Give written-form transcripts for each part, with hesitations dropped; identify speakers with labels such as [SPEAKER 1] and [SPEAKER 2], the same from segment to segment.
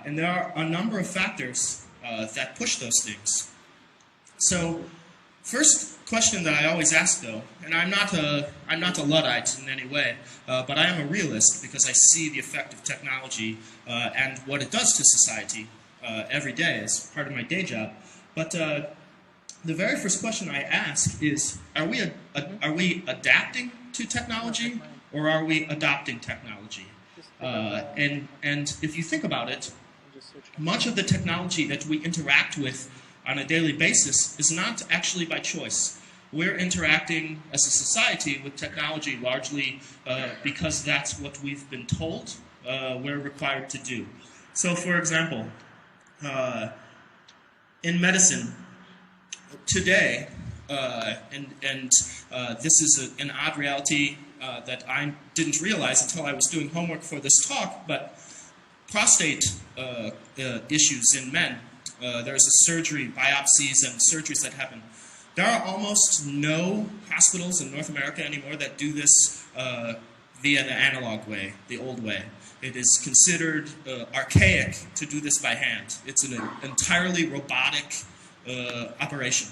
[SPEAKER 1] And there are a number of factors that push those things. So, first question that I always ask, though, and I'm not a Luddite in any way, but I am a realist because I see the effect of technology and what it does to society every day as part of my day job. But the very first question I ask is: Are we adapting to technology, or are we adopting technology? And if you think about it, much of the technology that we interact with on a daily basis is not actually by choice. We're interacting as a society with technology largely because that's what we've been told we're required to do. So, for example, in medicine, today, and this is an odd reality that I didn't realize until I was doing homework for this talk, but prostate issues in men, there's a surgery, biopsies and surgeries that happen. There are almost no hospitals in North America anymore that do this via the analog way, the old way. It is considered archaic to do this by hand. It's an entirely robotic operation.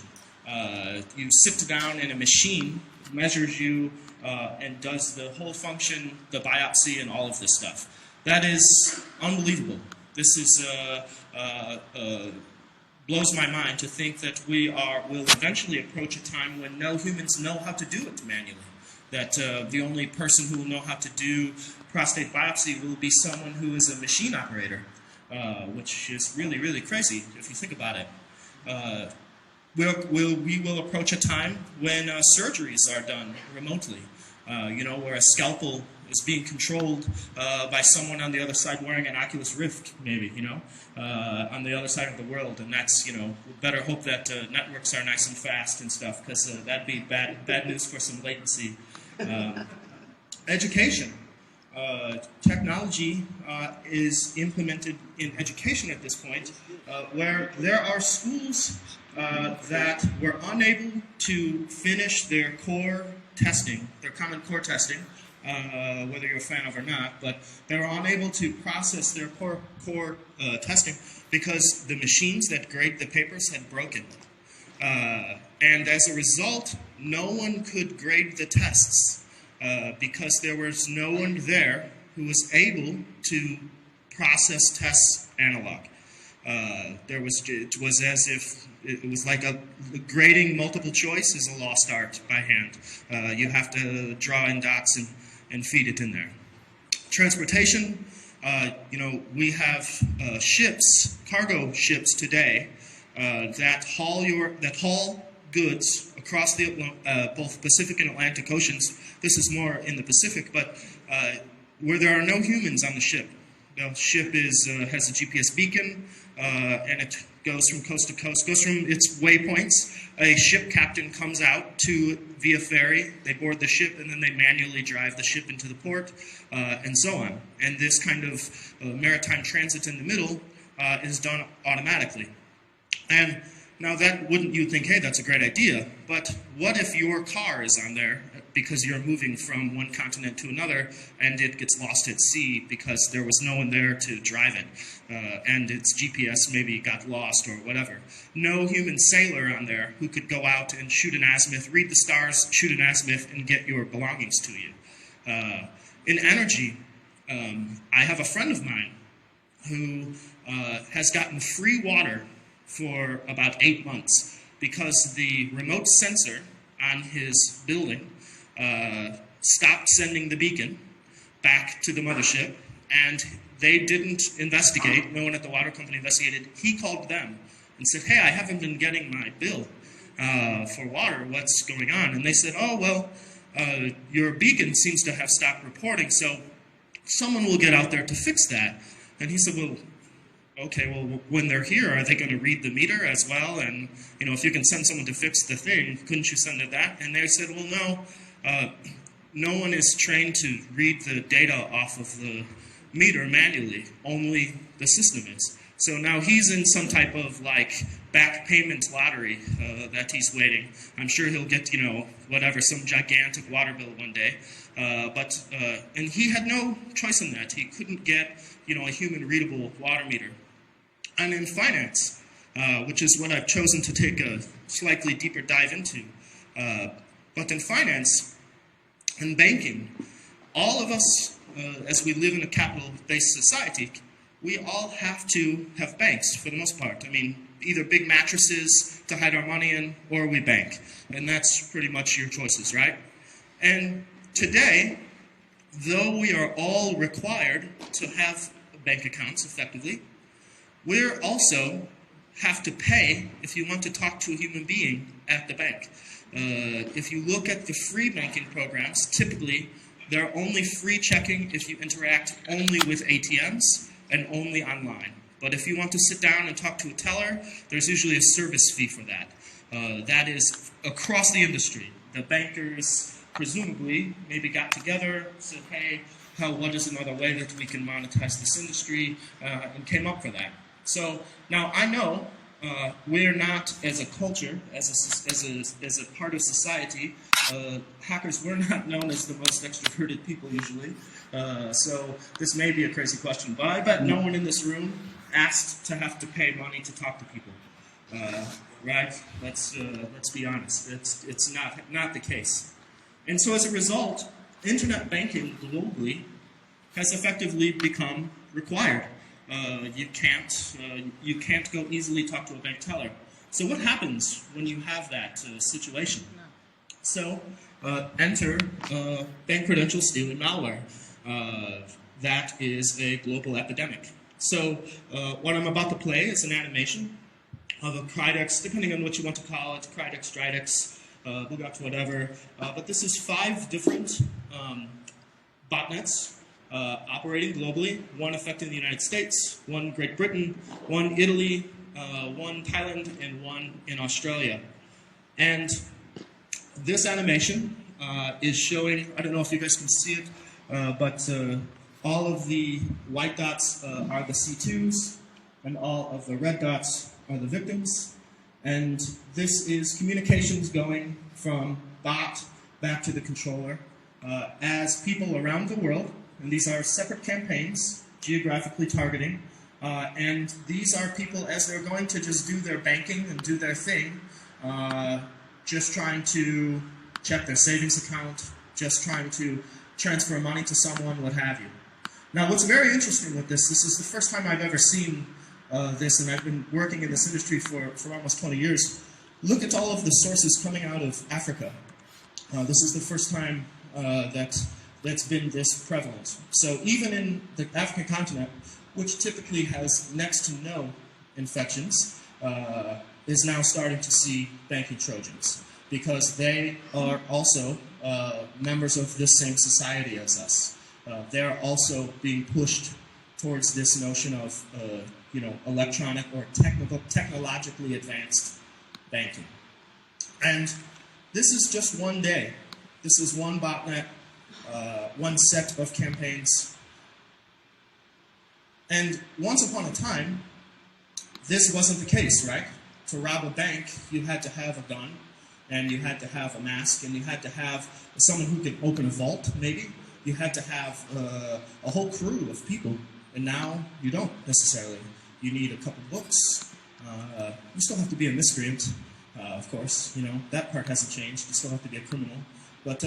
[SPEAKER 1] You sit down in a machine, measures you, and does the whole function, the biopsy, and all of this stuff. That is unbelievable. This is blows my mind to think that will eventually approach a time when no humans know how to do it manually. That the only person who will know how to do prostate biopsy will be someone who is a machine operator, which is really, really crazy if you think about it. We will approach a time when surgeries are done remotely, where a scalpel is being controlled by someone on the other side wearing an Oculus Rift, maybe, on the other side of the world. And that's, we better hope that networks are nice and fast and stuff, because that'd be bad news for some latency. Education. Technology is implemented in education at this point, where there are schools that were unable to finish their core testing, their Common Core testing, whether you're a fan of or not, but they were unable to process their core testing because the machines that grade the papers had broken. And as a result, no one could grade the tests because there was no one there who was able to process tests analog. It was as if it was like grading multiple choice is a lost art by hand. You have to draw in dots and feed it in there. Transportation, we have ships, cargo ships today that haul goods across the both Pacific and Atlantic Oceans. This is more in the Pacific, but where there are no humans on the ship. The ship has a GPS beacon, and it goes from coast to coast, goes from its waypoints. A ship captain comes out via ferry, they board the ship, and then they manually drive the ship into the port, and so on. And this kind of maritime transit in the middle is done automatically. And now you'd think, hey, that's a great idea, but what if your car is on there because you're moving from one continent to another and it gets lost at sea because there was no one there to drive it, and its GPS maybe got lost or whatever? No human sailor on there who could go out and shoot an azimuth, read the stars, shoot an azimuth, and get your belongings to you. In energy, I have a friend of mine who has gotten free water for about 8 months because the remote sensor on his building stopped sending the beacon back to the mothership, and they didn't investigate. No one at the water company investigated. He called them and said, hey, I haven't been getting my bill for water. What's going on? And they said, oh, well, your beacon seems to have stopped reporting, so someone will get out there to fix that. And he said, well, okay, well, when they're here, are they going to read the meter as well? And, if you can send someone to fix the thing, couldn't you send it that? And they said, well, no, no one is trained to read the data off of the meter manually. Only the system is. So now he's in some type of like back payment lottery that he's waiting. I'm sure he'll get, you know, whatever, some gigantic water bill one day. And he had no choice in that. He couldn't get, you know, a human readable water meter. And in finance, which is what I've chosen to take a slightly deeper dive into, but in finance and banking, all of us, as we live in a capital-based society, we all have to have banks for the most part. I mean, either big mattresses to hide our money in, or we bank. And that's pretty much your choices, right? And today, though we are all required to have bank accounts effectively, we're also have to pay if you want to talk to a human being at the bank. If you look at the free banking programs, typically they're only free checking if you interact only with ATMs and only online. But if you want to sit down and talk to a teller, there's usually a service fee for that. That is across the industry. The bankers presumably maybe got together, said, hey, what is another way that we can monetize this industry, and came up for that. So now I know we're not, as a culture, as a part of society, hackers, we're not known as the most extroverted people usually. So this may be a crazy question, but I bet no one in this room asked to have to pay money to talk to people, right? Let's be honest. It's not the case. And so as a result, internet banking globally has effectively become required. You can't go easily talk to a bank teller. So what happens when you have that situation? So enter bank credential stealing malware. That is a global epidemic. So what I'm about to play is an animation of a Crydex, depending on what you want to call it, Crydex, Dridex, Bugatti, whatever. But this is 5 different botnets operating globally, one affecting the United States, one Great Britain, one Italy, one Thailand, and one in Australia. And this animation is showing, I don't know if you guys can see it, but all of the white dots are the C2s, and all of the red dots are the victims. And this is communications going from bot back to the controller as people around the world, and these are separate campaigns, geographically targeting, and these are people as they're going to just do their banking and do their thing, just trying to check their savings account, just trying to transfer money to someone, what have you. Now, what's very interesting with this is the first time I've ever seen this, and I've been working in this industry for almost 20 years. Look at all of the sources coming out of Africa. This is the first time that's been this prevalent. So even in the African continent, which typically has next to no infections, is now starting to see banking Trojans, because they are also members of this same society as us. They're also being pushed towards this notion of electronic or technologically advanced banking. And this is just one day. This is one botnet, one set of campaigns. And once upon a time, this wasn't the case, right? To rob a bank, you had to have a gun, and you had to have a mask, and you had to have someone who could open a vault, maybe. You had to have a whole crew of people, and now you don't necessarily. You need a couple books. You still have to be a miscreant, of course. That part hasn't changed. You still have to be a criminal. But,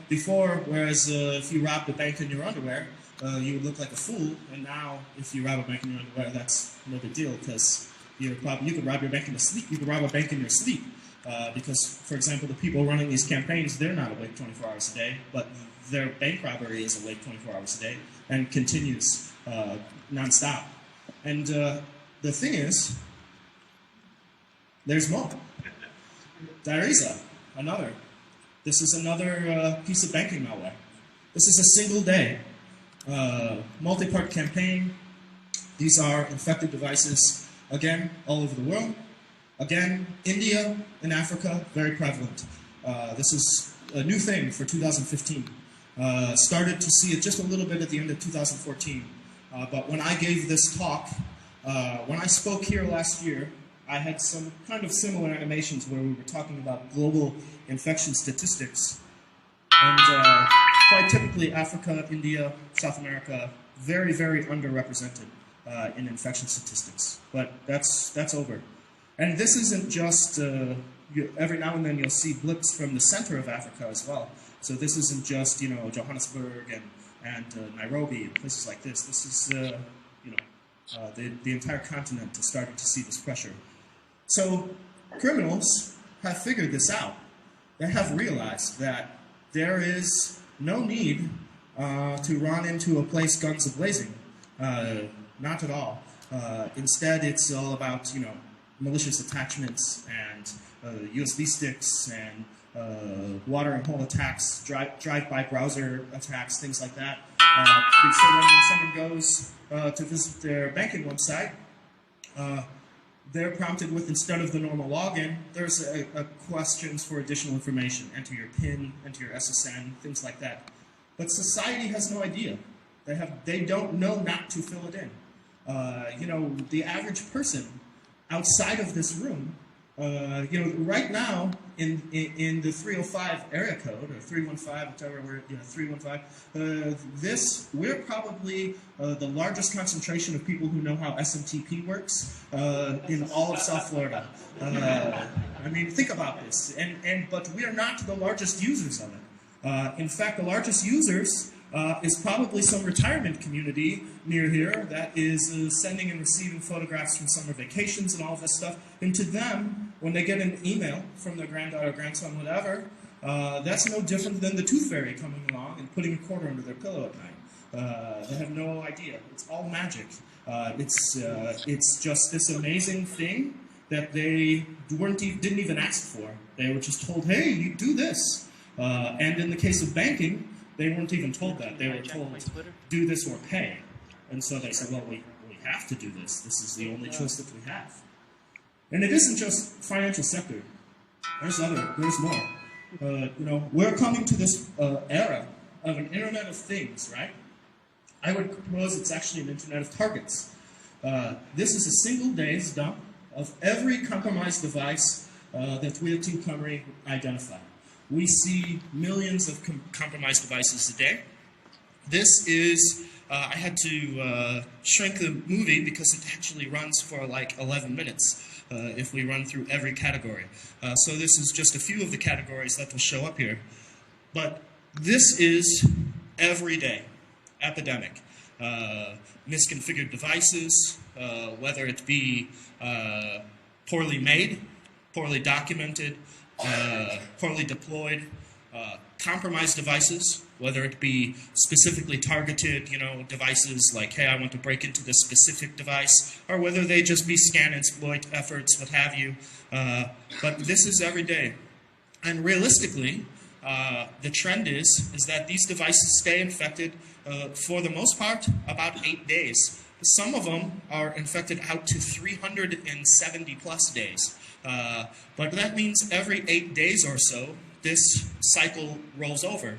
[SPEAKER 1] before, whereas if you robbed a bank in your underwear, you would look like a fool, and now if you rob a bank in your underwear, that's no big deal, because you could rob your bank in your sleep. You could rob a bank in your sleep, because, for example, the people running these campaigns, they're not awake 24 hours a day, but their bank robbery is awake 24 hours a day and continues nonstop. And the thing is, there's more. Diarrhea, another. This is another piece of banking malware. This is a single day, multi-part campaign. These are infected devices, again, all over the world. Again, India and Africa, very prevalent. This is a new thing for 2015. Started to see it just a little bit at the end of 2014. But when I gave this talk When I spoke here last year, I had some kind of similar animations where we were talking about global infection statistics. And quite typically, Africa, India, South America, very, very underrepresented in infection statistics. But that's over. And this isn't just, every now and then you'll see blips from the center of Africa as well. So this isn't just, Johannesburg and Nairobi and places like this. This is, the entire continent is starting to see this pressure. So criminals have figured this out. They have realized that there is no need to run into a place guns a-blazing. Not at all. Instead, it's all about, malicious attachments and USB sticks and water and hole attacks, drive-by browser attacks, things like that. So when someone goes to visit their banking website, they're prompted with, instead of the normal login, there's a questions for additional information. Enter your PIN, enter your SSN, things like that. But society has no idea. They don't know not to fill it in. The average person outside of this room, right now in the 305 area code, or 315, whatever we're, 315, we're probably the largest concentration of people who know how SMTP works in all of South Florida. I mean, think about this. But we are not the largest users of it. In fact, the largest users is probably some retirement community near here that is sending and receiving photographs from summer vacations and all this stuff. And to them, when they get an email from their granddaughter, grandson, whatever, that's no different than the tooth fairy coming along and putting a quarter under their pillow at night. They have no idea. It's all magic. It's just this amazing thing that they didn't even ask for. They were just told, hey, you do this. And in the case of banking, they weren't even told that. They were told, do this or pay. And so they said, well, we have to do this. This is the only choice that we have. And it isn't just financial sector. There's more. We're coming to this era of an Internet of Things, right? I would propose it's actually an Internet of Targets. This is a single day's dump of every compromised device that we at Team Cymru identify. We see millions of compromised devices a day. This is, I had to shrink the movie because it actually runs for like 11 minutes if we run through every category. So this is just a few of the categories that will show up here. But this is everyday epidemic. Misconfigured devices, whether it be poorly made, poorly documented, poorly deployed, compromised devices, whether it be specifically targeted, devices like, hey, I want to break into this specific device, or whether they just be scan exploit efforts, what have you. But this is every day. And realistically, the trend is that these devices stay infected for the most part about 8 days. Some of them are infected out to 370 plus days. But that means every 8 days or so, this cycle rolls over.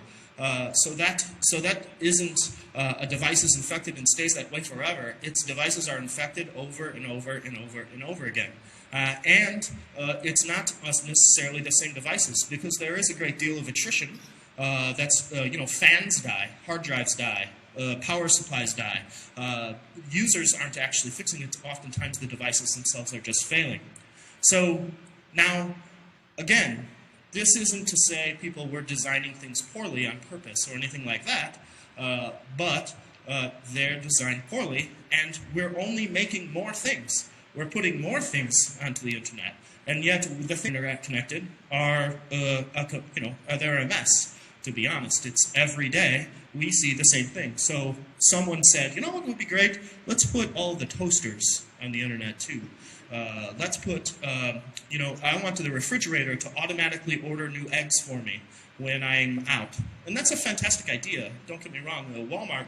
[SPEAKER 1] So that isn't a device is infected and stays that way forever. Its devices are infected over and over and over and over again. And it's not necessarily the same devices, because there is a great deal of attrition. Fans die, hard drives die, power supplies die. Users aren't actually fixing it. Oftentimes the devices themselves are just failing. So now, again, this isn't to say people were designing things poorly on purpose or anything like that, but they're designed poorly, and we're only making more things. We're putting more things onto the internet, and yet the things that are connected are, they're a mess. To be honest, it's every day we see the same thing. So someone said, you know what would be great? Let's put all the toasters on the internet too. Let's put, I want the refrigerator to automatically order new eggs for me when I'm out. And that's a fantastic idea. Don't get me wrong. Walmart,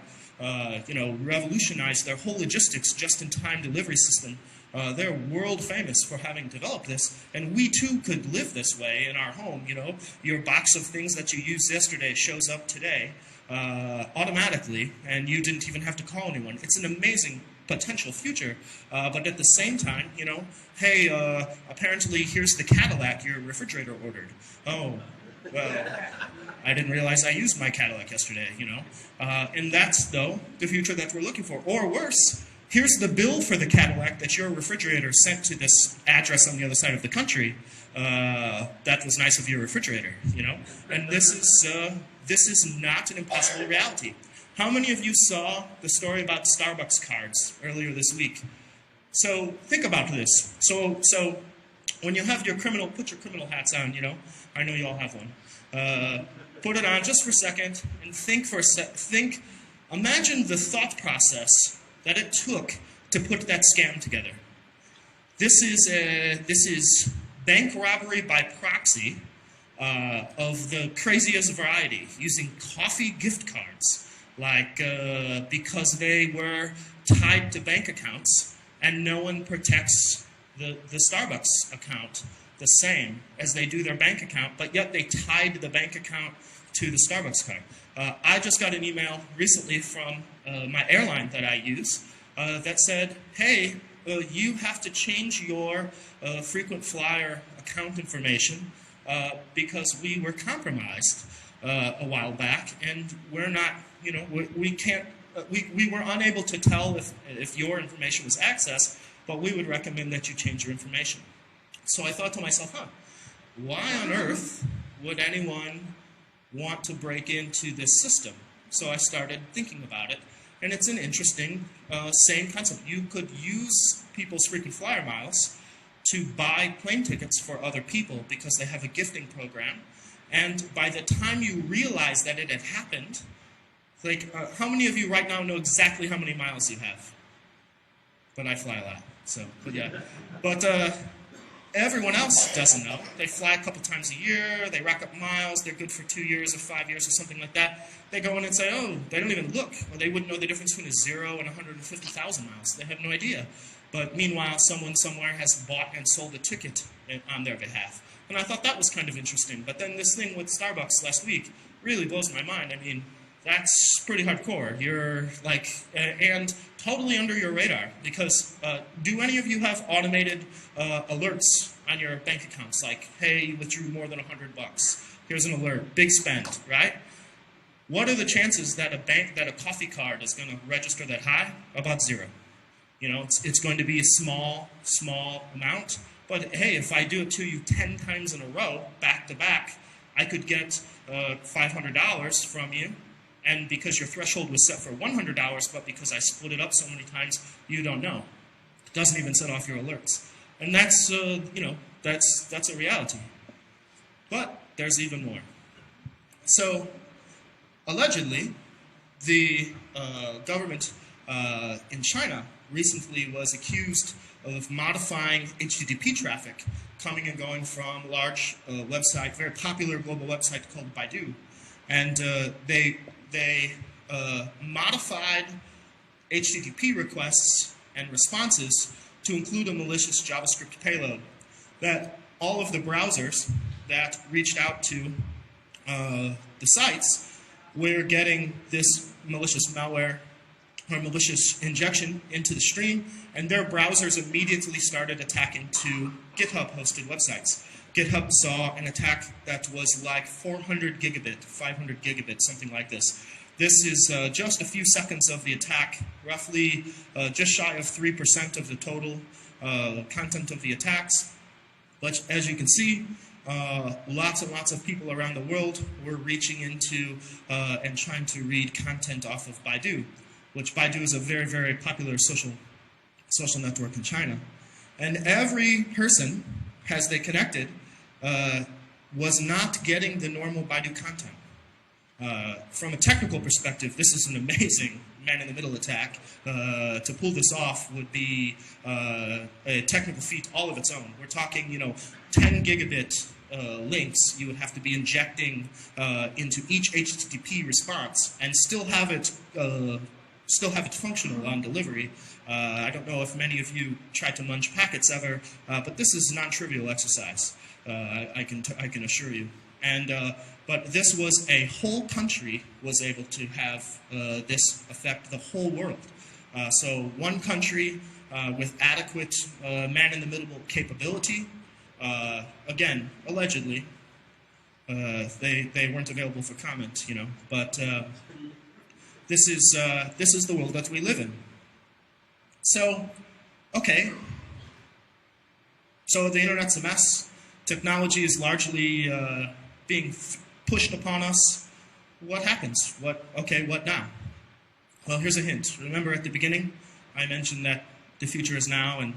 [SPEAKER 1] revolutionized their whole logistics just-in-time delivery system. They're world famous for having developed this, and we too could live this way in our home. Your box of things that you used yesterday shows up today automatically, and you didn't even have to call anyone. It's an amazing potential future. But at the same time, you know, hey, apparently here's the Cadillac your refrigerator ordered. Oh, well, I didn't realize I used my Cadillac yesterday, you know. And that's, though, the future that we're looking for. Or worse, here's the bill for the Cadillac that your refrigerator sent to this address on the other side of the country. That was nice of your refrigerator, you know. And this is not an impossible reality. How many of you saw the story about Starbucks cards earlier this week? So think about this. So when you have your put your criminal hats on, you know. I know you all have one. Put it on just for a second and imagine the thought process that it took to put that scam together. This is bank robbery by proxy of the craziest variety, using coffee gift cards, like because they were tied to bank accounts, and no one protects the Starbucks account the same as they do their bank account, but yet they tied the bank account to the Starbucks card. I just got an email recently from my airline that I use that said, hey, you have to change your frequent flyer account information because we were compromised a while back, and we're not, you know, we were unable to tell if your information was accessed, but we would recommend that you change your information. So I thought to myself, why on earth would anyone want to break into this system? So I started thinking about it, and it's an interesting same concept. You could use people's frequent flyer miles to buy plane tickets for other people because they have a gifting program, and by the time you realize that it had happened, like how many of you right now know exactly how many miles you have? But I fly a lot, so, but yeah. But everyone else doesn't know. They fly a couple times a year, they rack up miles, they're good for 2 years or 5 years or something like that. They go in and say, oh, they don't even look, or they wouldn't know the difference between a 0 and 150,000 miles. They have no idea. But meanwhile, someone somewhere has bought and sold a ticket on their behalf. And I thought that was kind of interesting. But then this thing with Starbucks last week really blows my mind. I mean, that's pretty hardcore. You're like, and totally under your radar, because do any of you have automated alerts on your bank accounts? Like, hey, you withdrew more than $100. Here's an alert, big spend, right? What are the chances that a coffee card is going to register that high? About 0. You know, it's going to be a small amount. But hey, if I do it to you 10 times in a row, back to back, I could get $500 from you. And because your threshold was set for $100, but because I split it up so many times, you don't know. It doesn't even set off your alerts. And that's, you know, that's a reality. But there's even more. So, allegedly, the government in China recently was accused of modifying HTTP traffic coming and going from a large website, very popular global website called Baidu. And they modified HTTP requests and responses to include a malicious JavaScript payload that all of the browsers that reached out to the sites were getting this malicious malware or malicious injection into the stream, and their browsers immediately started attacking to GitHub-hosted websites. GitHub saw an attack that was like 400 gigabit, 500 gigabit, something like this. This is just a few seconds of the attack, roughly just shy of 3% of the total content of the attacks. But as you can see, lots and lots of people around the world were reaching into and trying to read content off of Baidu, which Baidu is a very, very popular social network in China. And every person, as they connected, was not getting the normal Baidu content. From a technical perspective, this is an amazing man-in-the-middle attack. To pull this off would be a technical feat all of its own. We're talking, 10 gigabit links you would have to be injecting into each HTTP response and still have it functional on delivery. I don't know if many of you tried to munch packets ever, but this is a non-trivial exercise. I can assure you. And but this was a whole country was able to have this affect the whole world. So one country with adequate man-in-the-middle capability, again, allegedly, they weren't available for comment, you know. But this is the world that we live in. So, okay. So the internet's a mess. Technology is largely being pushed upon us. What happens? What now? Well, here's a hint. Remember at the beginning, I mentioned that the future is now, and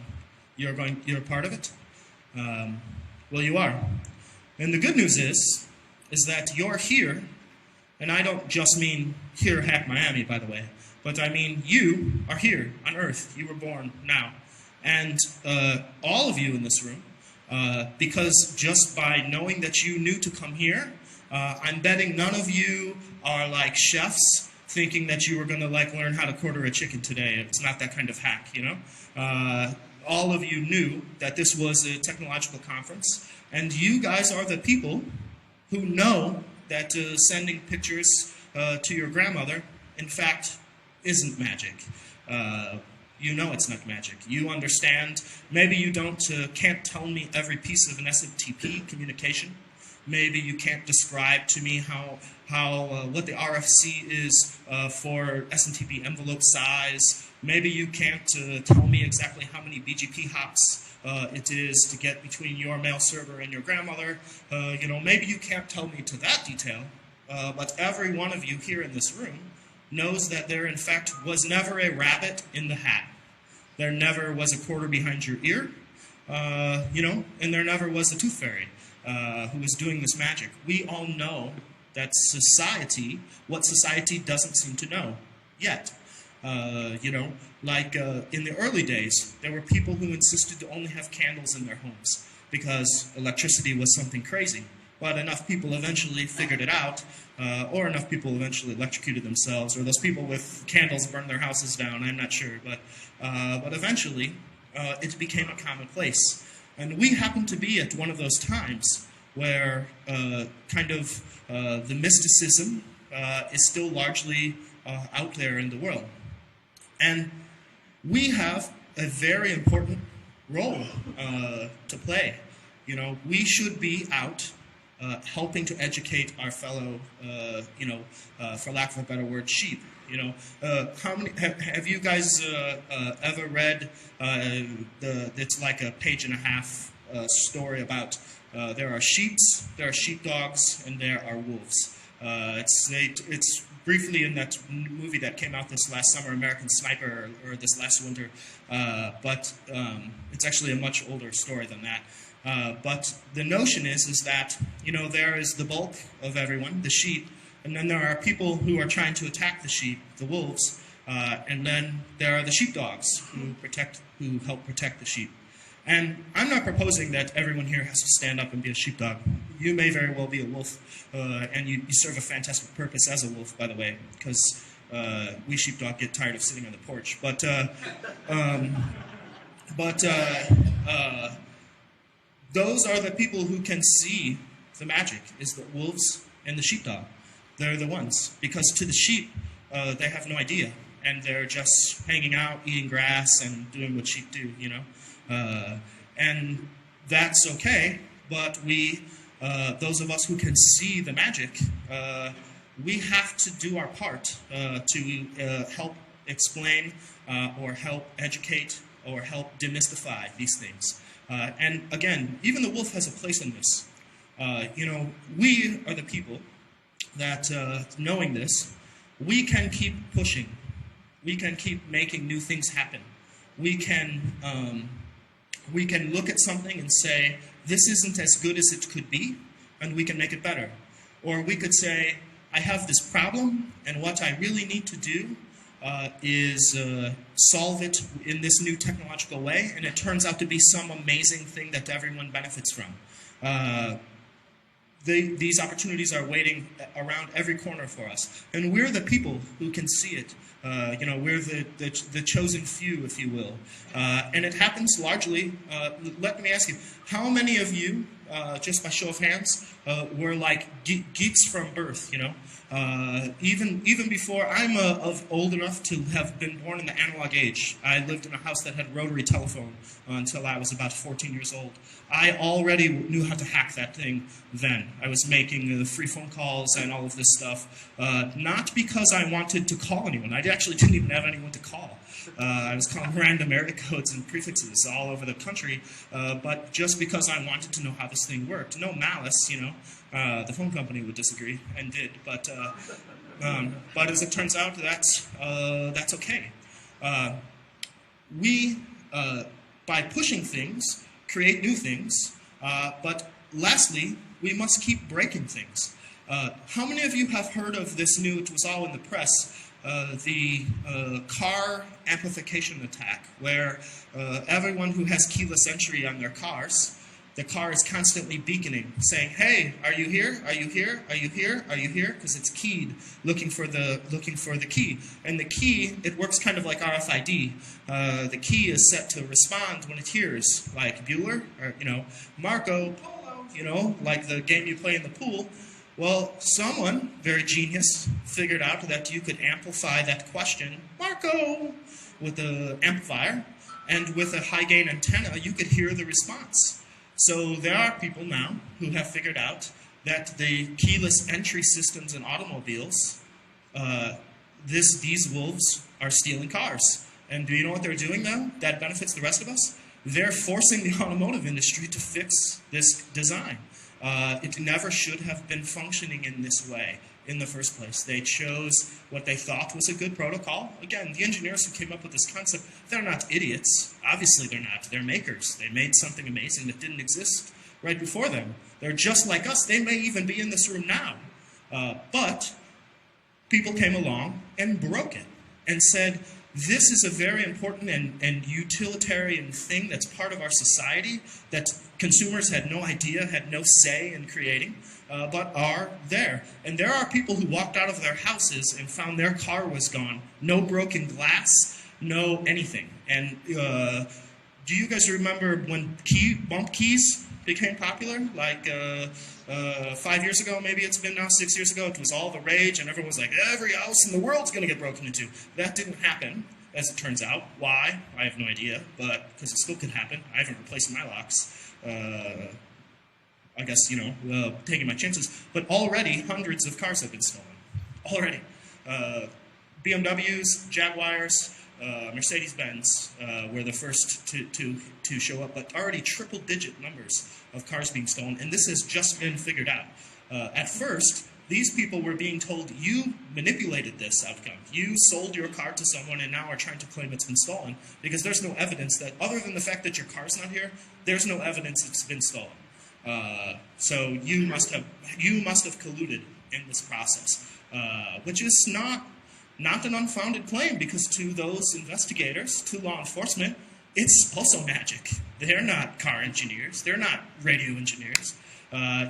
[SPEAKER 1] you're a part of it. Well, you are. And the good news is that you're here, and I don't just mean here at Hackmiami, by the way, but I mean you are here on Earth. You were born now. And all of you in this room, because just by knowing that you knew to come here, I'm betting none of you are like chefs thinking that you were going to like learn how to quarter a chicken today. It's not that kind of hack, you know. All of you knew that this was a technological conference, and you guys are the people who know that sending pictures to your grandmother, in fact, isn't magic. You know it's not magic. You understand. Maybe you can't tell me every piece of an SMTP communication. Maybe you can't describe to me what the RFC is for SMTP envelope size. Maybe you can't tell me exactly how many BGP hops it is to get between your mail server and your grandmother. You know, maybe you can't tell me to that detail. But every one of you here in this room knows that there, in fact, was never a rabbit in the hat. There never was a quarter behind your ear, you know, and there never was a tooth fairy who was doing this magic. We all know that what society doesn't seem to know yet. You know, like in the early days, there were people who insisted to only have candles in their homes because electricity was something crazy. But enough people eventually figured it out, or enough people eventually electrocuted themselves, or those people with candles burned their houses down, I'm not sure. But eventually, it became a commonplace. And we happen to be at one of those times where the mysticism is still largely out there in the world. And we have a very important role to play. You know, we should be out helping to educate our fellow, for lack of a better word, sheep. You know, how many have you guys ever read? It's like a page-and-a-half story about there are sheeps, there are sheepdogs, and there are wolves. It's briefly in that movie that came out this last summer, American Sniper, or this last winter, but it's actually a much older story than that. But the notion is that, you know, there is the bulk of everyone, the sheep, and then there are people who are trying to attack the sheep, the wolves, and then there are the sheepdogs who help protect the sheep. And I'm not proposing that everyone here has to stand up and be a sheepdog. You may very well be a wolf, and you serve a fantastic purpose as a wolf, by the way, because we sheepdog get tired of sitting on the porch. But those are the people who can see the magic, is the wolves and the sheepdog. They're the ones. Because to the sheep, they have no idea. And they're just hanging out, eating grass, and doing what sheep do, you know. And that's okay, but those of us who can see the magic, we have to do our part to help explain or help educate or help demystify these things. And again, even the wolf has a place in this. You know, we are the people that, knowing this, we can keep pushing. We can keep making new things happen. We can look at something and say, this isn't as good as it could be, and we can make it better. Or we could say, I have this problem, and what I really need to do is solve it in this new technological way, and it turns out to be some amazing thing that everyone benefits from. These opportunities are waiting around every corner for us, and we're the people who can see it. You know, we're the chosen few, if you will. And it happens largely, let me ask you, how many of you just by show of hands, were like geeks from birth, you know. Even before I'm old enough to have been born in the analog age. I lived in a house that had rotary telephone until I was about 14 years old. I already knew how to hack that thing then. I was making free phone calls and all of this stuff, not because I wanted to call anyone. I actually didn't even have anyone to call. I was calling random area codes and prefixes all over the country, but just because I wanted to know how this thing worked. No malice, you know. The phone company would disagree, and did, but as it turns out, that's okay. We, by pushing things, create new things, but lastly, we must keep breaking things. How many of you have heard of this new, it was all in the press, the car amplification attack, where everyone who has keyless entry on their cars, the car is constantly beaconing, saying, "Hey, are you here? Are you here? Are you here? Are you here?" Because it's keyed, looking for the key. And the key, it works kind of like RFID. The key is set to respond when it hears, like Bueller, or Marco Polo, like the game you play in the pool. Well, someone, very genius, figured out that you could amplify that question, Marco, with the amplifier, and with a high-gain antenna, you could hear the response. So there are people now who have figured out that the keyless entry systems in automobiles, these wolves are stealing cars. And do you know what they're doing now that benefits the rest of us? They're forcing the automotive industry to fix this design. It never should have been functioning in this way in the first place. They chose what they thought was a good protocol. Again, the engineers who came up with this concept, they're not idiots. Obviously they're not. They're makers. They made something amazing that didn't exist right before them. They're just like us. They may even be in this room now. But people came along and broke it and said, this is a very important and utilitarian thing that's part of our society that consumers had no idea, had no say in creating, but are there. And there are people who walked out of their houses and found their car was gone. No broken glass, no anything. And do you guys remember when bump keys became popular? Like 5 years ago, maybe it's been now 6 years ago, it was all the rage and everyone was like, every house in the world's going to get broken into. That didn't happen, as it turns out. Why? I have no idea, but because it still could happen. I haven't replaced my locks. I guess, taking my chances. But already, hundreds of cars have been stolen. Already. BMWs, Jaguars, Mercedes-Benz were the first to show up, but already triple-digit numbers of cars being stolen, and this has just been figured out. At first, these people were being told, you manipulated this outcome. You sold your car to someone and now are trying to claim it's been stolen, because there's no evidence that, other than the fact that your car's not here, there's no evidence it's been stolen. So you must have colluded in this process, which is not an unfounded claim, because to those investigators, to law enforcement, it's also magic. They're not car engineers. They're not radio engineers.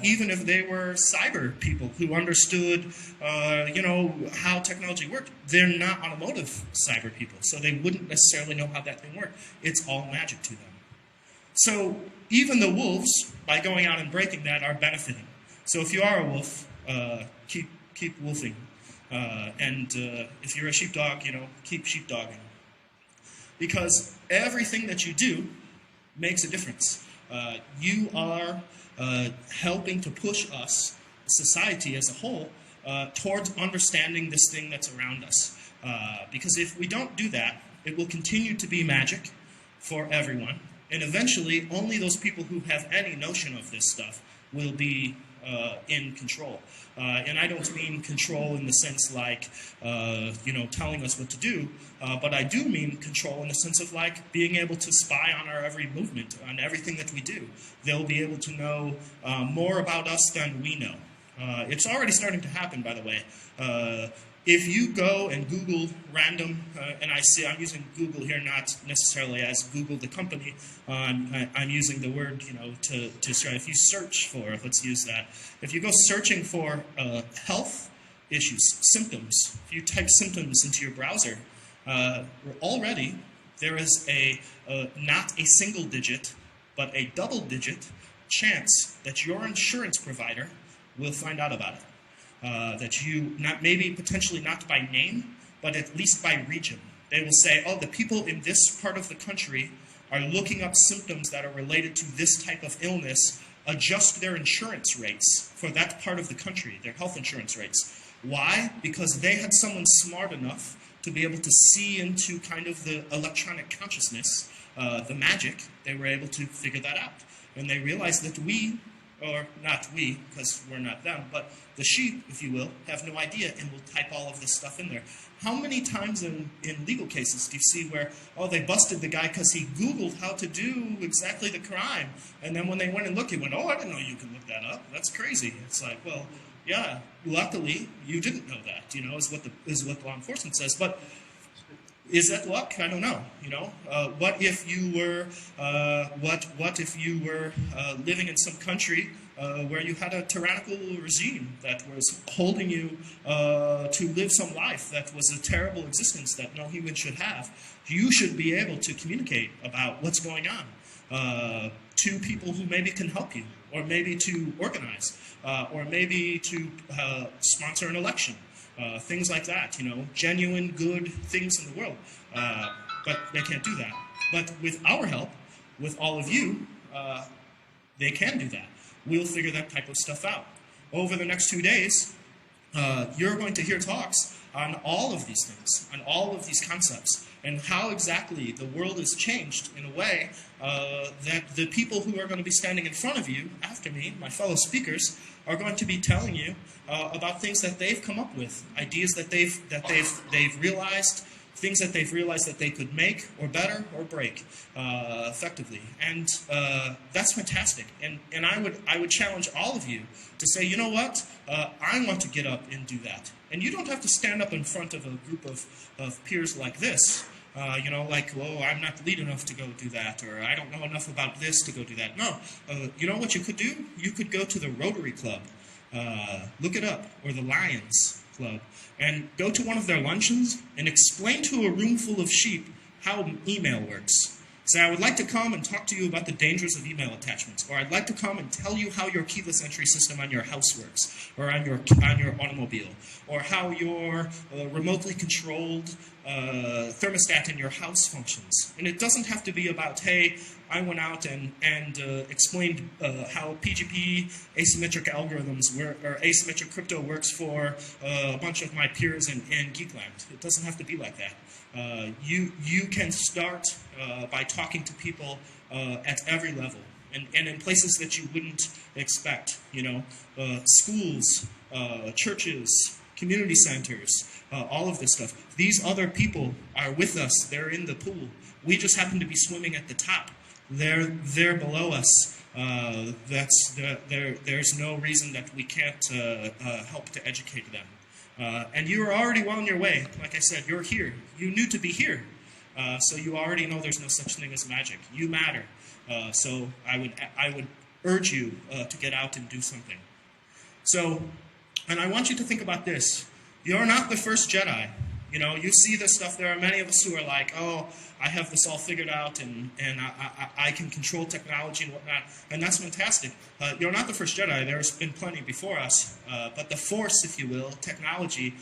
[SPEAKER 1] Even if they were cyber people who understood, how technology worked, they're not automotive cyber people, so they wouldn't necessarily know how that thing worked. It's all magic to them. So even the wolves, by going out and breaking that, are benefiting. So if you are a wolf, keep wolfing. And if you're a sheepdog, keep sheepdogging. Because everything that you do makes a difference. You are helping to push us, society as a whole, towards understanding this thing that's around us. Because if we don't do that, it will continue to be magic for everyone. And eventually, only those people who have any notion of this stuff will be in control. And I don't mean control in the sense like, telling us what to do, but I do mean control in the sense of like being able to spy on our every movement, on everything that we do. They'll be able to know more about us than we know. It's already starting to happen, by the way. If you go and Google random, and I'm using Google here not necessarily as Google the company, I'm using the word, to start. If you search for, let's use that. If you go searching for health issues, symptoms, if you type symptoms into your browser, already there is not a single digit, but a double digit chance that your insurance provider will find out about it. That you, maybe potentially not by name, but at least by region. They will say, oh, the people in this part of the country are looking up symptoms that are related to this type of illness, adjust their insurance rates for that part of the country, their health insurance rates. Why? Because they had someone smart enough to be able to see into kind of the electronic consciousness, the magic. They were able to figure that out. And they realized that we, or not we, because we're not them, but the sheep, if you will, have no idea and will type all of this stuff in there. How many times in legal cases do you see where, oh, they busted the guy because he Googled how to do exactly the crime, and then when they went and looked, he went, oh, I didn't know you could look that up. That's crazy. It's like, well, yeah, luckily you didn't know that, you know, is what law enforcement says. But is that luck? I don't know. You know, what if you were what if you were living in some country where you had a tyrannical regime that was holding you to live some life that was a terrible existence that no human should have? You should be able to communicate about what's going on to people who maybe can help you, or maybe to organize, or maybe to sponsor an election. Things like that, you know, genuine good things in the world. But they can't do that. But with our help, with all of you, they can do that. We'll figure that type of stuff out. Over the next 2 days, you're going to hear talks on all of these things, on all of these concepts, and how exactly the world has changed in a way that the people who are going to be standing in front of you after me, my fellow speakers, are going to be telling you about things that they've come up with, ideas that they've realized, things that they've realized that they could make or better or break effectively, and that's fantastic. And I would challenge all of you to say, you know what, I want to get up and do that. And you don't have to stand up in front of a group of peers like this. You know, like, well, I'm not lead enough to go do that, or I don't know enough about this to go do that. No, you know what you could do? You could go to the Rotary Club, look it up, or the Lions Club, and go to one of their luncheons and explain to a room full of sheep how email works. Say, I would like to come and talk to you about the dangers of email attachments, or I'd like to come and tell you how your keyless entry system on your house works, or on your automobile, or how your remotely controlled thermostat in your house functions. And it doesn't have to be about, hey, I went out and explained how PGP asymmetric algorithms work, or asymmetric crypto works for a bunch of my peers in Geekland. It doesn't have to be like that. You can start by talking to people at every level, and in places that you wouldn't expect. You know, schools, churches, community centers, all of this stuff. These other people are with us. They're in the pool. We just happen to be swimming at the top. They're below us. There's no reason that we can't help to educate them. And you are already well on your way. Like I said, you're here. You knew to be here. So you already know there's no such thing as magic. You matter. So I would urge you to get out and do something. So, and I want you to think about this. You're not the first Jedi. You know, you see this stuff. There are many of us who are like, oh, I have this all figured out, and I can control technology and whatnot, and that's fantastic. You're not the first Jedi. There's been plenty before us, but the Force, if you will, technology,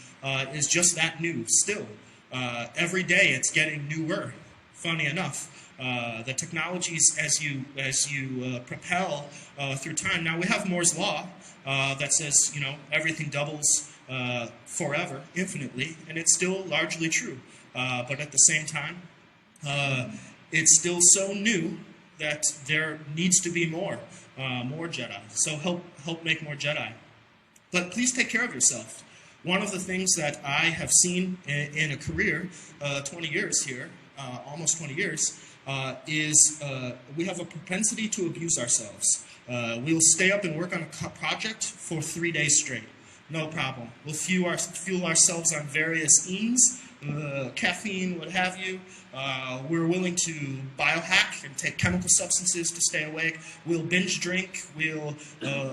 [SPEAKER 1] is just that new still. Every day it's getting newer, funny enough. The technologies, as you propel through time. Now, we have Moore's Law that says, you know, everything doubles forever, infinitely, and it's still largely true. But at the same time, it's still so new that there needs to be more Jedi. So help make more Jedi. But please take care of yourself. One of the things that I have seen in a career, 20 years here, almost 20 years, is we have a propensity to abuse ourselves. We'll stay up and work on a project for 3 days straight. No problem. We'll fuel ourselves on various enes, caffeine, what have you. We're willing to biohack and take chemical substances to stay awake. We'll binge drink. We'll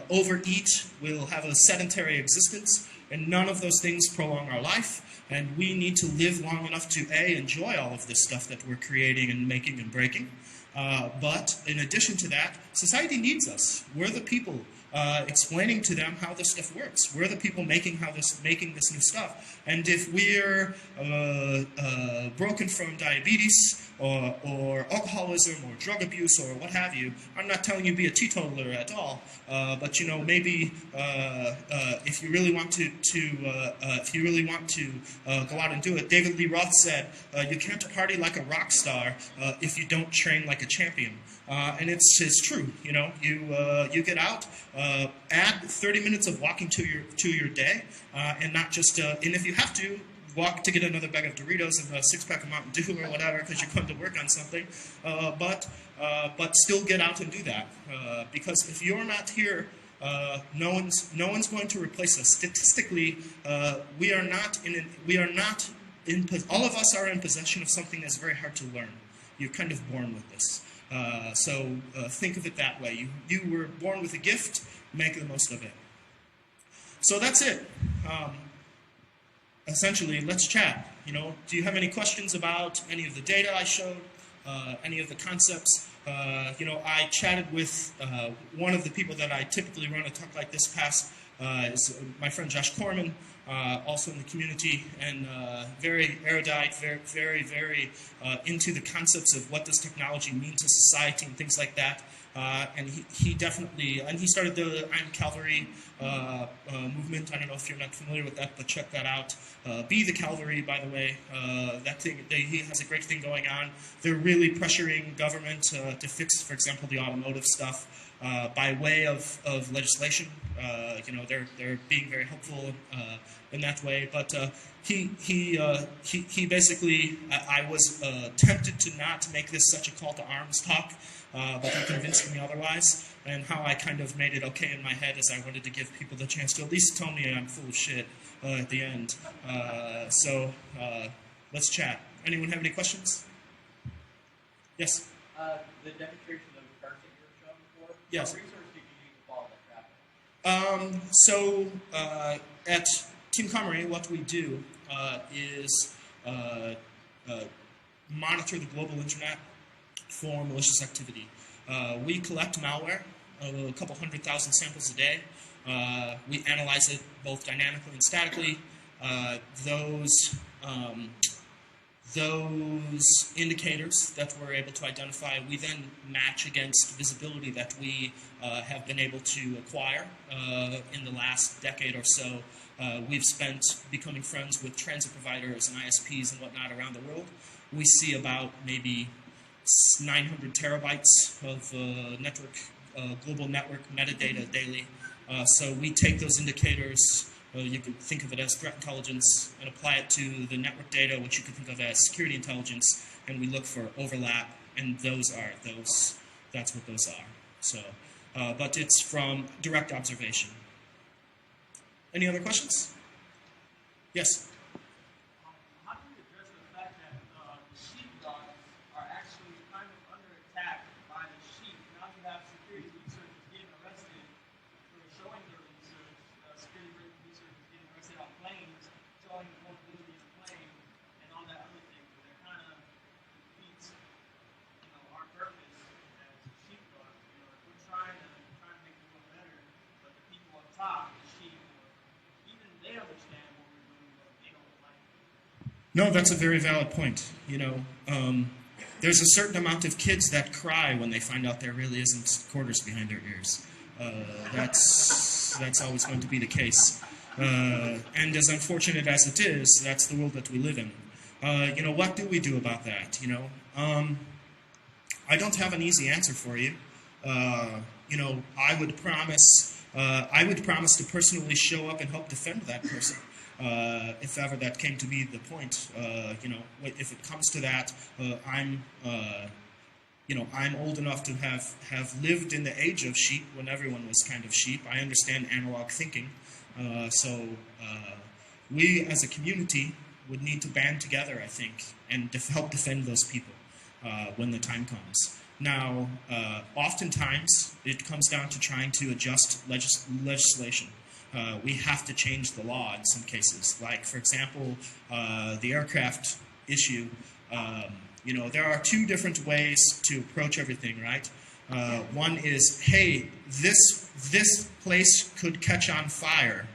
[SPEAKER 1] overeat. We'll have a sedentary existence. And none of those things prolong our life. And we need to live long enough to, A, enjoy all of this stuff that we're creating and making and breaking, But in addition to that, society needs us. We're the people explaining to them how this stuff works. We're the people making this new stuff. And if we're broken from diabetes or alcoholism or drug abuse or what have you, I'm not telling you be a teetotaler at all. But you know, maybe if you really want to go out and do it, David Lee Roth said, "You can't party like a rock star if you don't train like a champion." And it's true. You know, you get out, add 30 minutes of walking to your day, and not just and if you have to, walk to get another bag of Doritos and a six-pack of Mountain Dew or whatever because you're going to work on something, but still get out and do that, because if you're not here, no one's going to replace us. Statistically, we are not all of us are in possession of something that's very hard to learn. You're kind of born with this. So think of it that way. You were born with a gift, make the most of it. So that's it. Essentially, let's chat. You know, do you have any questions about any of the data I showed, any of the concepts? You know, I chatted with one of the people that I typically run a talk like this past, is my friend Josh Corman, also in the community, and very erudite, very into the concepts of what does technology mean to society and things like that. And he definitely, and he started the I'm Calvary movement. I don't know if you're not familiar with that, but check that out. Be the Calvary, by the way. That thing, he has a great thing going on. They're really pressuring government to fix, for example, the automotive stuff by way of legislation. You know, they're being very helpful in that way. But he basically, I was tempted to not make this such a call to arms talk. But he convinced me otherwise, and how I kind of made it okay in my head is I wanted to give people the chance to at least tell me I'm full of shit at the end. So let's chat. Anyone have any questions? Yes?
[SPEAKER 2] The demonstration of cars that you were showing before,
[SPEAKER 1] yes.
[SPEAKER 2] What resource did you use to follow that traffic?
[SPEAKER 1] So at Team Comrie, what we do is monitor the global internet for malicious activity. We collect malware, a couple 100,000 samples a day. We analyze it both dynamically and statically. Those indicators that we're able to identify, we then match against visibility that we have been able to acquire in the last decade or so. We've spent becoming friends with transit providers and ISPs and whatnot around the world. We see about maybe 900 terabytes of global network metadata daily. So we take those indicators, you could think of it as threat intelligence, and apply it to the network data, which you could think of as security intelligence, and we look for overlap, and that's what those are. So, but it's from direct observation. Any other questions? Yes?
[SPEAKER 3] How do you address the fact that the sheepdogs are actually kind of under attack by the sheep? Now you have security researchers getting arrested for showing their research, security researchers getting arrested on planes, showing the vulnerability in the plane, and all that other thing. But that kind of defeats, our purpose as sheepdogs. We're trying to make the world better, but the people up top, the sheep, even they understand what we're doing, but they don't like it.
[SPEAKER 1] No, that's a very valid point. There's a certain amount of kids that cry when they find out there really isn't quarters behind their ears. That's always going to be the case. And as unfortunate as it is, that's the world that we live in. What do we do about that? I don't have an easy answer for you. I would promise to personally show up and help defend that person. If ever that came to be the point, if it comes to that, I'm old enough to have lived in the age of sheep when everyone was kind of sheep. I understand analog thinking, so we as a community would need to band together, I think, and help defend those people when the time comes. Now, oftentimes it comes down to trying to adjust legislation. We have to change the law in some cases. Like, for example, the aircraft issue. You know, there are two different ways to approach everything, right? One is, hey, this place could catch on fire.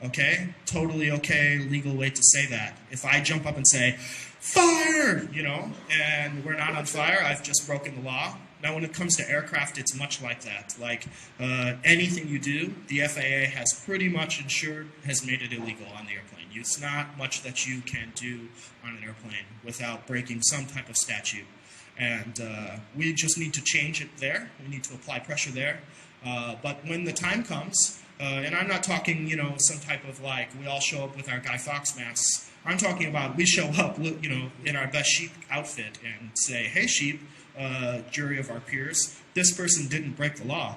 [SPEAKER 1] Okay? Totally okay, legal way to say that. If I jump up and say, fire, you know, and we're not on fire, I've just broken the law. Now, when it comes to aircraft, it's much like that. Like anything you do, the FAA has pretty much has made it illegal on the airplane. It's not much that you can do on an airplane without breaking some type of statute. And we just need to change it there. We need to apply pressure there. But when the time comes, and I'm not talking, you know, some type of like, we all show up with our Guy Fawkes masks. I'm talking about we show up, you know, in our best sheep outfit and say, hey, sheep, jury of our peers, this person didn't break the law.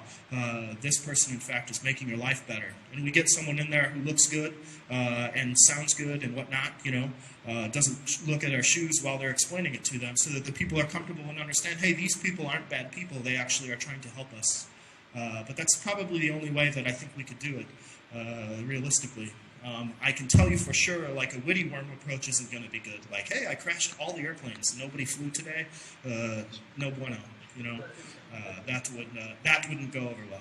[SPEAKER 1] This person, in fact, is making your life better. And we get someone in there who looks good and sounds good and whatnot, you know, doesn't look at our shoes while they're explaining it to them so that the people are comfortable and understand, hey, these people aren't bad people. They actually are trying to help us. But that's probably the only way that I think we could do it, realistically. I can tell you for sure, like, a witty worm approach isn't going to be good. Like, hey, I crashed all the airplanes. Nobody flew today. No bueno. You know, that wouldn't go over well.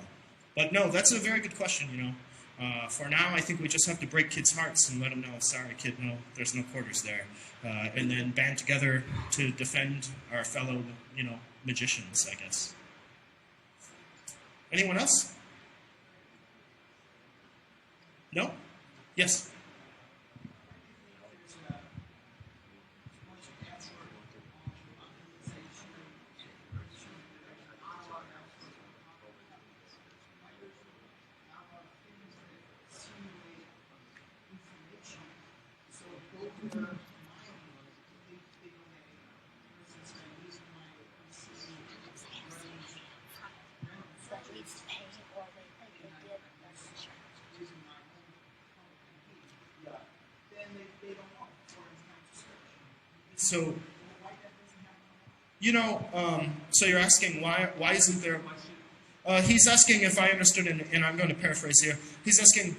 [SPEAKER 1] But no, that's a very good question, you know. For now, I think we just have to break kids' hearts and let them know, sorry, kid, no, there's no quarters there. And then band together to defend our fellow, you know, magicians, I guess. Anyone else? No? Yes? So, you know, so you're asking why isn't there... he's asking, if I understood, and I'm going to paraphrase here, he's asking,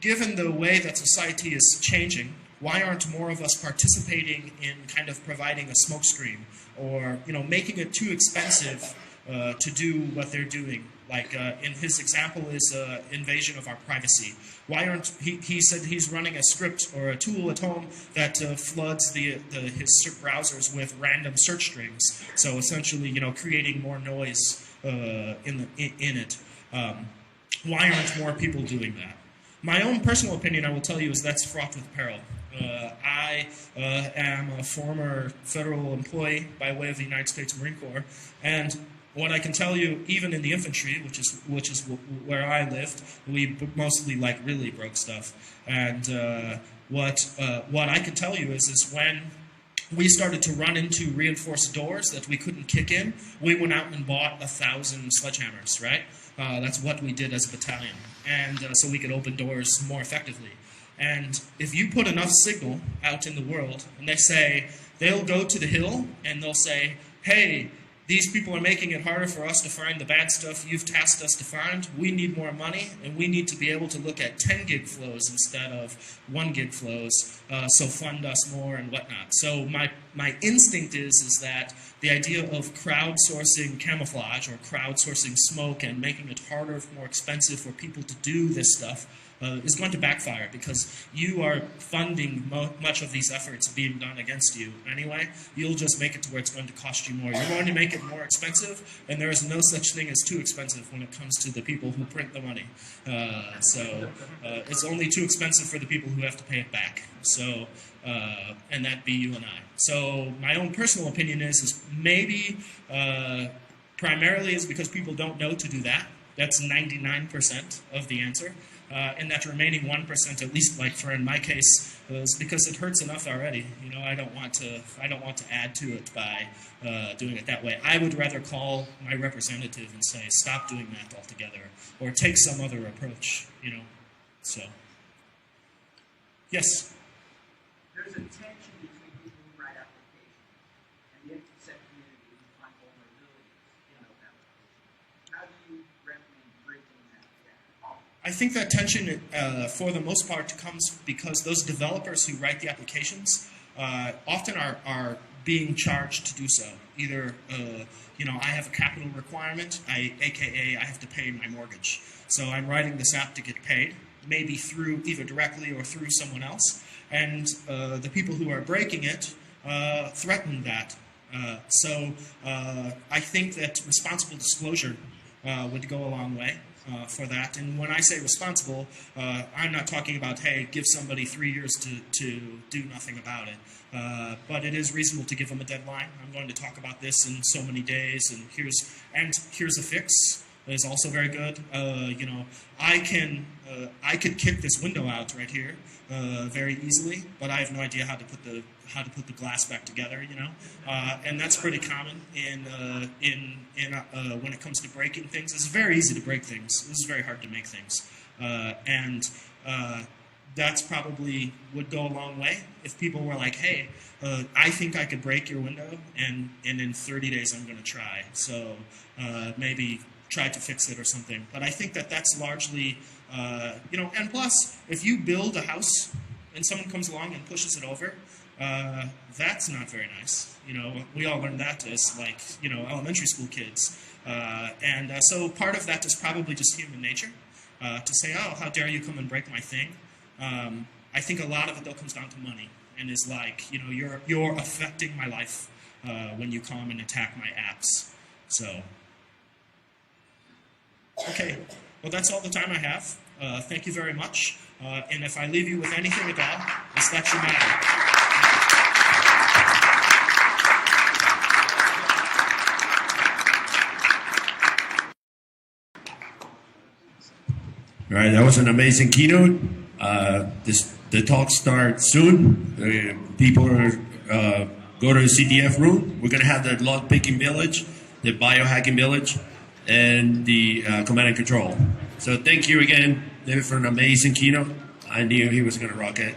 [SPEAKER 1] given the way that society is changing, why aren't more of us participating in kind of providing a smokescreen or, you know, making it too expensive to do what they're doing? Like in his example is invasion of our privacy. Why aren't he said he's running a script or a tool at home that floods his browsers with random search strings. So essentially, you know, creating more noise in it. Why aren't more people doing that? My own personal opinion, I will tell you, is that's fraught with peril. I am a former federal employee by way of the United States Marine Corps, and what I can tell you, even in the infantry, which is where I lived, we mostly like really broke stuff. And what I can tell you is when we started to run into reinforced doors that we couldn't kick in, we went out and bought 1,000 sledgehammers. Right? That's what we did as a battalion, and so we could open doors more effectively. And if you put enough signal out in the world, and they say, they'll go to the hill and they'll say, hey, these people are making it harder for us to find the bad stuff you've tasked us to find. We need more money, and we need to be able to look at 10 gig flows instead of 1 gig flows, so fund us more and whatnot. So my instinct is that the idea of crowdsourcing camouflage or crowdsourcing smoke and making it harder, more expensive for people to do this stuff is going to backfire because you are funding much of these efforts being done against you anyway. You'll just make it to where it's going to cost you more. You're going to make it more expensive, and there is no such thing as too expensive when it comes to the people who print the money. So it's only too expensive for the people who have to pay it back. So, and that be you and I. So my own personal opinion is maybe primarily is because people don't know to do that. That's 99% of the answer. And that remaining 1%, at least like for in my case, is because it hurts enough already. You know, I don't want to add to it by doing it that way. I would rather call my representative and say, stop doing that altogether, or take some other approach. You know, so yes.
[SPEAKER 4] There's a tension between people who write applications and the InfoSec community who find vulnerabilities in those applications. How do you recommend bridging that gap?
[SPEAKER 1] I think that tension, for the most part, comes because those developers who write the applications often are being charged to do so. Either, I have a capital requirement, aka I have to pay my mortgage. So I'm writing this app to get paid, maybe through either directly or through someone else. And the people who are breaking it threaten that. So I think that responsible disclosure would go a long way for that. And when I say responsible, I'm not talking about, hey, give somebody 3 years to do nothing about it. But it is reasonable to give them a deadline. I'm going to talk about this in so many days, and here's a fix. Is also very good. I could kick this window out right here very easily, but I have no idea how to put the glass back together. And that's pretty common when it comes to breaking things. It's very easy to break things. This is very hard to make things, and that's probably would go a long way if people were like, hey, I think I could break your window, and in 30 days I'm going to try. So maybe try to fix it or something. But I think that that's largely, and plus, if you build a house and someone comes along and pushes it over, that's not very nice. We all learned that as elementary school kids. So part of that is probably just human nature, to say, oh, how dare you come and break my thing. I think a lot of it, though, comes down to money and is like, you're affecting my life when you come and attack my apps. So... Okay, well, that's all the time I have. Thank you very much. And if I leave you with anything at all, it's that you matter.
[SPEAKER 5] All right, that was an amazing keynote. The talk starts soon. People are go to the CTF room. We're going to have the log picking village, the biohacking village, and the command and control. So thank you again, David, for an amazing keynote. I knew he was going to rock it.